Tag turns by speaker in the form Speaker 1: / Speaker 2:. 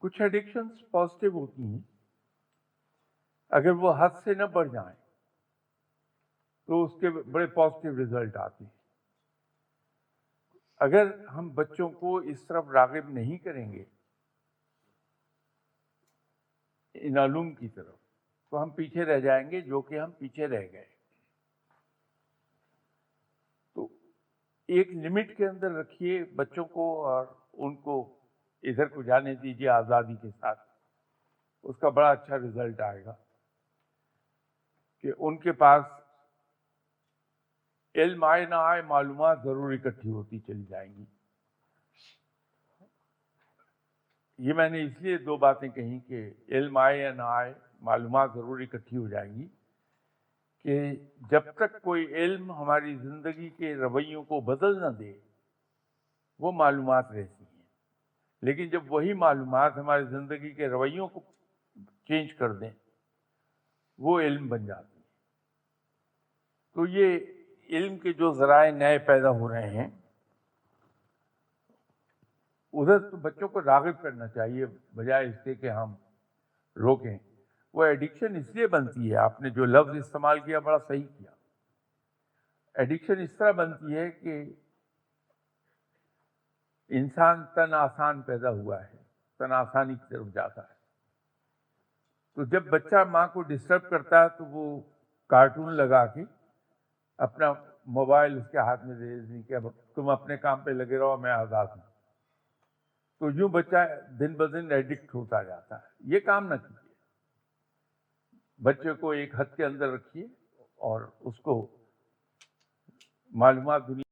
Speaker 1: کچھ addictions positive ہوتی ہیں، اگر وہ حد سے نہ بڑھ جائیں تو اس کے بڑے پازیٹیو رزلٹ آتے ہیں۔ اگر ہم بچوں کو اس طرف راغب نہیں کریں گے ان علوم کی طرف تو ہم پیچھے رہ جائیں گے، جو کہ ہم پیچھے رہ گئے۔ تو ایک لمٹ کے اندر رکھیے بچوں کو اور ان کو ادھر کو جانے دیجیے آزادی کے ساتھ، اس کا بڑا اچھا رزلٹ آئے گا کہ ان کے پاس علم آئے نہ آئے معلومات ضرور اکٹھی ہوتی چلی جائیں گی۔ یہ میں نے اس لیے دو باتیں کہیں کہ علم آئے یا نہ آئے معلومات ضرور اکٹھی ہو جائیں گی، کہ جب تک کوئی علم ہماری زندگی کے رویوں کو بدل نہ دے وہ معلومات رہتی ہیں، لیکن جب وہی معلومات ہماری زندگی کے رویوں کو چینج کر دیں وہ علم بن جاتی ہے۔ تو یہ علم کے جو ذرائع نئے پیدا ہو رہے ہیں ادھر تو بچوں کو راغب کرنا چاہیے بجائے اس کے کہ ہم روکیں۔ وہ ایڈکشن اس لیے بنتی ہے، آپ نے جو لفظ استعمال کیا بڑا صحیح کیا، ایڈکشن اس طرح بنتی ہے کہ انسان تن آسان پیدا ہوا ہے، تن آسانی کی طرف جاتا ہے۔ تو جب بچہ ماں کو ڈسٹرب کرتا ہے تو وہ کارٹون لگا کے اپنا موبائل اس کے ہاتھ میں دے دی کہ اب تم اپنے کام پہ لگے رہو میں آزاد ہوں۔ تو یوں بچہ دن بدن ایڈکٹ ہوتا جاتا ہے۔ یہ کام نہ کیجیے، بچے کو ایک حد کے اندر رکھیے اور اس کو معلومات دنیا